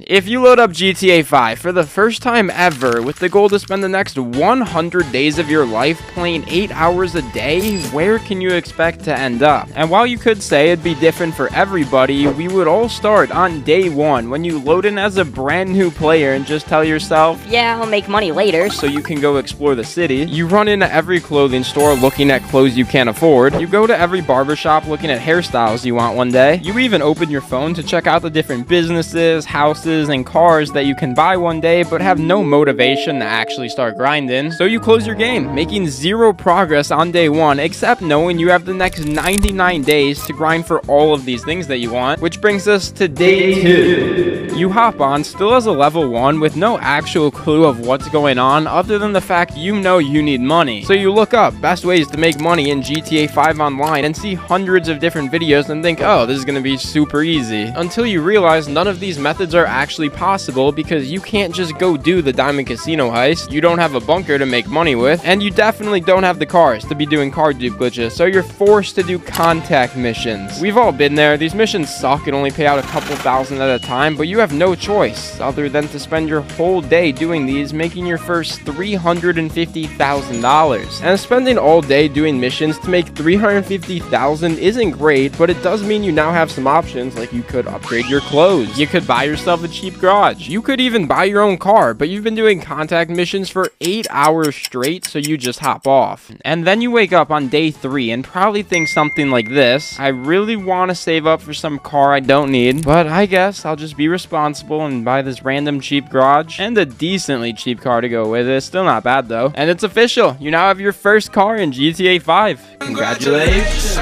If you load up GTA 5 for the first time ever with the goal to spend the next 100 days of your life playing 8 hours a day, where can you expect to end up? And while you could say it'd be different for everybody, we would all start on day 1 when you load in as a brand new player and just tell yourself, yeah, I'll make money later, so you can go explore the city. You run into every clothing store looking at clothes you can't afford. You go to every barbershop looking at hairstyles you want one day. You even open your phone to check out the different businesses, houses, and cars that you can buy one day, but have no motivation to actually start grinding. So you close your game, making zero progress on day 1, except knowing you have the next 99 days to grind for all of these things that you want, which brings us to day 2. You hop on still as a level 1 with no actual clue of what's going on other than the fact you know you need money. So you look up best ways to make money in GTA 5 online and see hundreds of different videos and think, oh, this is gonna be super easy, until you realize none of these methods are actually possible because you can't just go do the diamond casino heist, you don't have a bunker to make money with, and you definitely don't have the cars to be doing car dupe glitches, so you're forced to do contact missions. We've all been there. These missions suck and only pay out a couple thousand at a time, but you have no choice other than to spend your whole day doing these, making your first $350,000. And spending all day doing missions to make $350,000 isn't great, but it does mean you now have some options, like you could upgrade your clothes, you could buy yourself a cheap garage, you could even buy your own car, but you've been doing contact missions for 8 hours straight, so you just hop off. And then you wake up on day 3 and probably think something like this: I really want to save up for some car I don't need, but I guess I'll just be responsible and buy this random cheap garage and a decently cheap car to go with it. Still not bad though. And it's official, you now have your first car in GTA 5. Congratulations.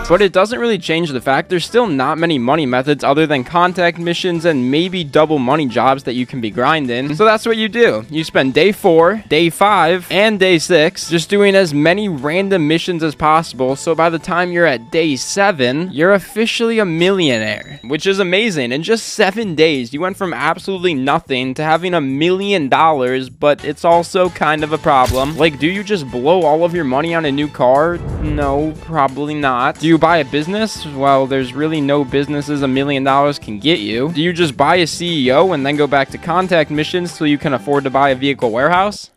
But it doesn't really change the fact there's still not many money methods other than contact missions and maybe double money jobs that you can be grinding. So that's what you do. You spend day 4, day 5, and day 6 just doing as many random missions as possible, so by the time you're at day 7, you're officially a millionaire, which is amazing. In just 7 days, you went from absolutely nothing to having $1 million, but it's also kind of a problem. Like, do you just blow all of your money on a new car? No, probably not. Do you buy a business? Well, there's really no businesses $1 million can get you. Do you just buy a CEO and then go back to contact missions till you can afford to buy a vehicle warehouse?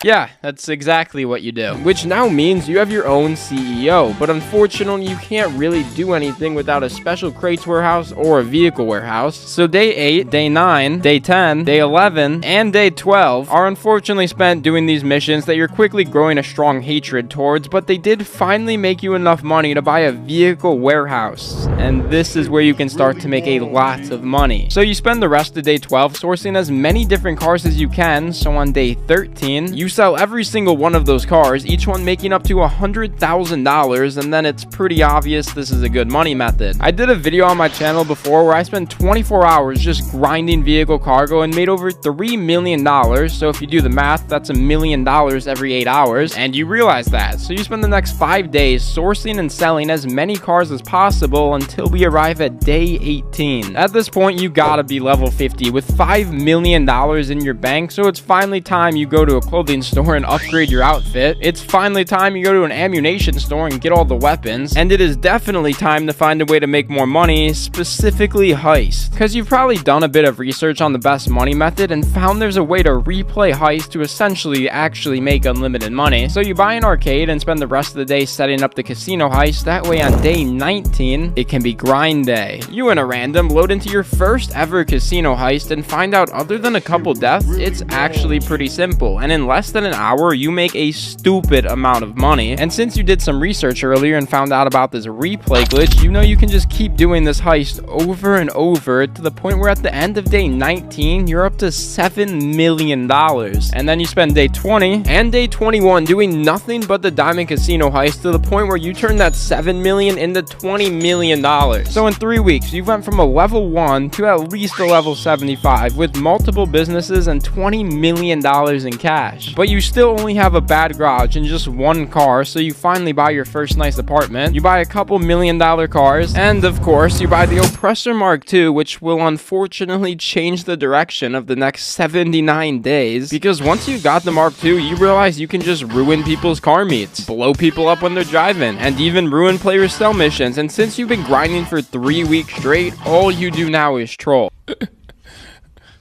Yeah, that's exactly what you do. Which now means you have your own CEO, but unfortunately you can't really do anything without a special crates warehouse or a vehicle warehouse. So day 8, day 9, day 10, day 11, and day 12 are unfortunately spent doing these missions that you're quickly growing a strong hatred towards, but they did finally make you enough money to buy a vehicle warehouse. And this is where you can start to make a lot of money. So you spend the rest of day 12 sourcing as many different cars as you can, so on day 13, you sell every single one of those cars, each one making up to $100,000, and then it's pretty obvious this is a good money method. I did a video on my channel before where I spent 24 hours just grinding vehicle cargo and made over $3 million, so if you do the math, that's $1 million every 8 hours, and you realize that. So you spend the next 5 days sourcing and selling as many cars as possible until we arrive at day 18. At this point, you gotta be level 50 with $5 million in your bank, so it's finally time you go to a clothing store and upgrade your outfit. It's finally time you go to an ammunition store and get all the weapons, and it is definitely time to find a way to make more money, specifically heist, because you've probably done a bit of research on the best money method and found there's a way to replay heist to essentially actually make unlimited money. So you buy an arcade and spend the rest of the day setting up the casino heist. That way on day 19 it can be grind day. You and a random load into your first ever casino heist and find out other than a couple deaths, it's actually pretty simple, and in less than an hour you make a stupid amount of money. And since you did some research earlier and found out about this replay glitch, you know you can just keep doing this heist over and over to the point where at the end of day 19 you're up to $7 million. And then you spend day 20 and day 21 doing nothing but the diamond casino heist to the point where you turn that $7 million into $20 million. So in 3 weeks you went from a level 1 to at least a level 75 with multiple businesses and $20 million in cash. But you still only have a bad garage and just one car, so you finally buy your first nice apartment, you buy a couple $1 million cars, and of course you buy the Oppressor Mark II, which will unfortunately change the direction of the next 79 days, because once you got the Mark II, you realize you can just ruin people's car meets, blow people up when they're driving, and even ruin players' cell missions. And since you've been grinding for 3 weeks straight, all you do now is troll.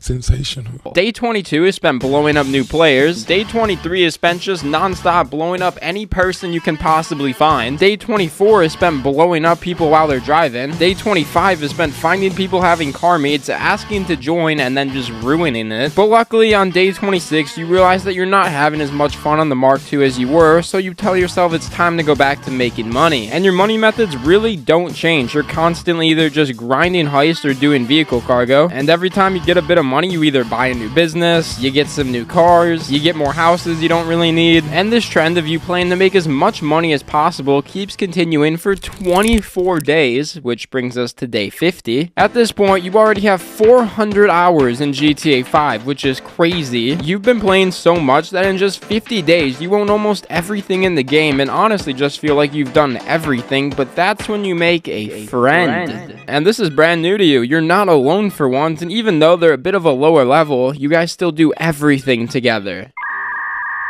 sensational. Day 22 is spent blowing up new players. Day 23 is spent just non-stop blowing up any person you can possibly find. Day 24 is spent blowing up people while they're driving. Day 25 is spent finding people having car meets, asking to join, and then just ruining it. But luckily, on day 26, you realize that you're not having as much fun on the Mark II as you were, so you tell yourself it's time to go back to making money. And your money methods really don't change. You're constantly either just grinding heist or doing vehicle cargo, and every time you get a bit of money, you either buy a new business, you get some new cars, you get more houses you don't really need, and this trend of you playing to make as much money as possible keeps continuing for 24 days, which brings us to day 50. At this point, you already have 400 hours in GTA 5, which is crazy. You've been playing so much that in just 50 days, you own almost everything in the game, and honestly just feel like you've done everything, but that's when you make a friend. And this is brand new to you. You're not alone for once, and even though they're a bit of a lower level, you guys still do everything together.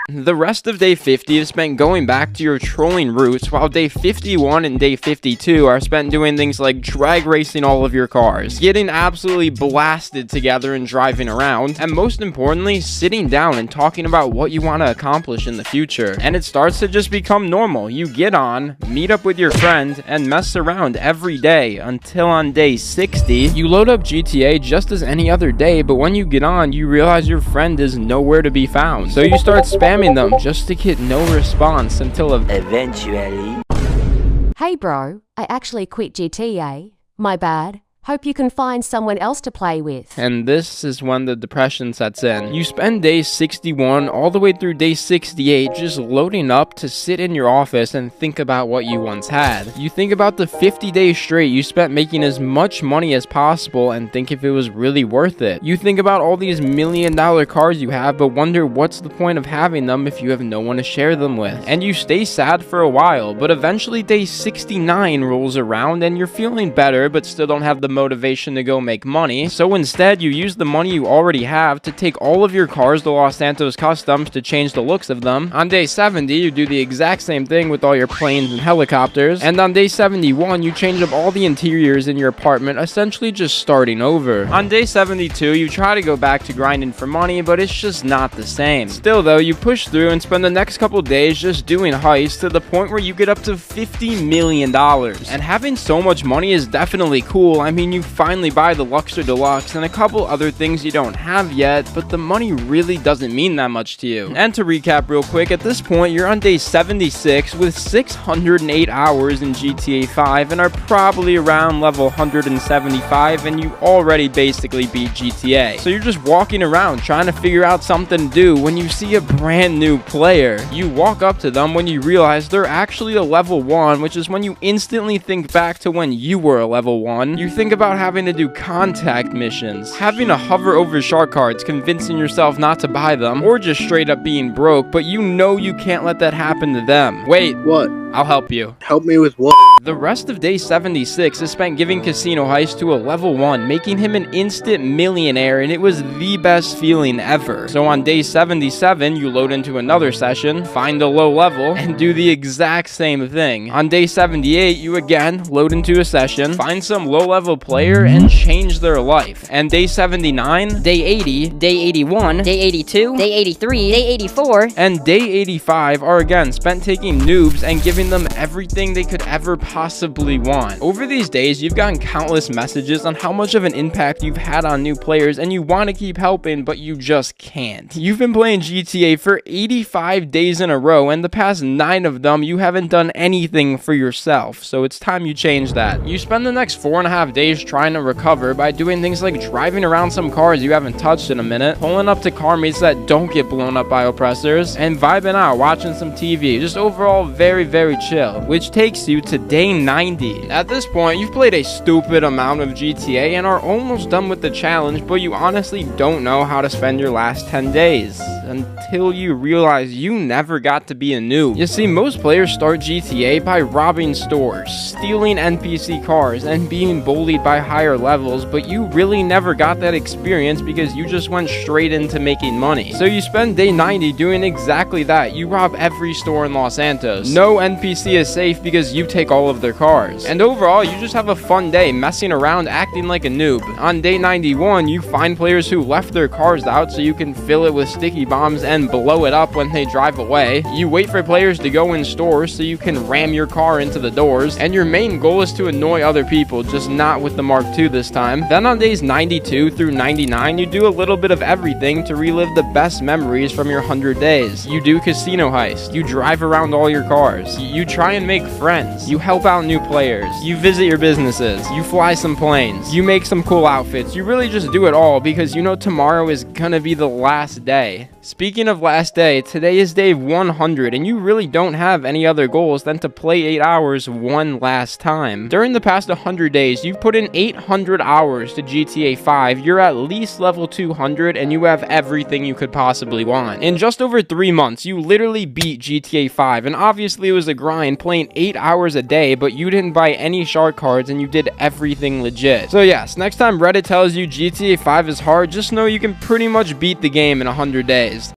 The rest of day 50 is spent going back to your trolling routes, while day 51 and day 52 are spent doing things like drag racing all of your cars, getting absolutely blasted together and driving around, and most importantly, sitting down and talking about what you want to accomplish in the future. And it starts to just become normal. You get on, meet up with your friend, and mess around every day until on day 60, you load up GTA just as any other day, but when you get on, you realize your friend is nowhere to be found. So you start spamming them just to get no response until eventually. Hey bro, I actually quit GTA. My bad. Hope you can find someone else to play with. And this is when the depression sets in. You spend day 61 all the way through day 68 just loading up to sit in your office and think about what you once had. You think about the 50 days straight you spent making as much money as possible and think if it was really worth it. You think about all these $1 million cars you have, but wonder what's the point of having them if you have no one to share them with. And you stay sad for a while, but eventually day 69 rolls around and you're feeling better but still don't have the motivation to go make money, so instead you use the money you already have to take all of your cars to Los Santos Customs to change the looks of them. On day 70 you do the exact same thing with all your planes and helicopters, and on day 71 you change up all the interiors in your apartment, essentially just starting over. On day 72 you try to go back to grinding for money, but it's just not the same. Still though, you push through and spend the next couple days just doing heists to the point where you get up to $50 million. And having so much money is definitely cool. I mean, you finally buy the Luxor Deluxe and a couple other things you don't have yet, but the money really doesn't mean that much to you. And to recap real quick, at this point you're on day 76 with 608 hours in GTA 5 and are probably around level 175, and you already basically beat GTA. So you're just walking around trying to figure out something to do when you see a brand new player. You walk up to them when you realize they're actually a level 1, which is when you instantly think back to when you were a level 1. You think about having to do contact missions, having to hover over shark cards, convincing yourself not to buy them, or just straight up being broke, but you know you can't let that happen to them. Wait. What? I'll help you. Help me with what? The rest of day 76 is spent giving Casino Heist to a level 1, making him an instant millionaire, and it was the best feeling ever. So on day 77, you load into another session, find a low level, and do the exact same thing. On day 78, you again load into a session, find some low level player, and change their life. And day 79, day 80, day 81, day 82, day 83, day 84, and day 85 are again spent taking noobs and giving them everything they could ever possibly want. Over these days, you've gotten countless messages on how much of an impact you've had on new players, and you want to keep helping, but you just can't. You've been playing GTA for 85 days in a row, and the past 9 of them, you haven't done anything for yourself, so it's time you change that. You spend the next 4.5 days trying to recover by doing things like driving around some cars you haven't touched in a minute, pulling up to car meets that don't get blown up by oppressors, and vibing out, watching some TV. Just overall very chill, which takes you to day 90. At this point, you've played a stupid amount of GTA and are almost done with the challenge, but you honestly don't know how to spend your last 10 days. Until you realize you never got to be a noob. You see, most players start GTA by robbing stores, stealing NPC cars, and being bullied by higher levels, but you really never got that experience because you just went straight into making money. So you spend day 90 doing exactly that. You rob every store in Los Santos. No NPC NPC is safe because you take all of their cars. And overall, you just have a fun day messing around acting like a noob. On day 91, you find players who left their cars out so you can fill it with sticky bombs and blow it up when they drive away. You wait for players to go in stores so you can ram your car into the doors. And your main goal is to annoy other people, just not with the Mark II this time. Then on days 92 through 99, you do a little bit of everything to relive the best memories from your 100 days. You do casino heists, you drive around all your cars, you try and make friends, you help out new players, you visit your businesses, you fly some planes, you make some cool outfits. You really just do it all because you know tomorrow is gonna be the last day. Speaking of last day, today is day 100 and you really don't have any other goals than to play 8 hours one last time. During the past 100 days, you've put in 800 hours to GTA 5, you're at least level 200 and you have everything you could possibly want. In just over 3 months, you literally beat GTA 5, and obviously it was a grind playing 8 hours a day, but you didn't buy any shark cards and you did everything legit. So yes, next time Reddit tells you GTA 5 is hard, just know you can pretty much beat the game in 100 days.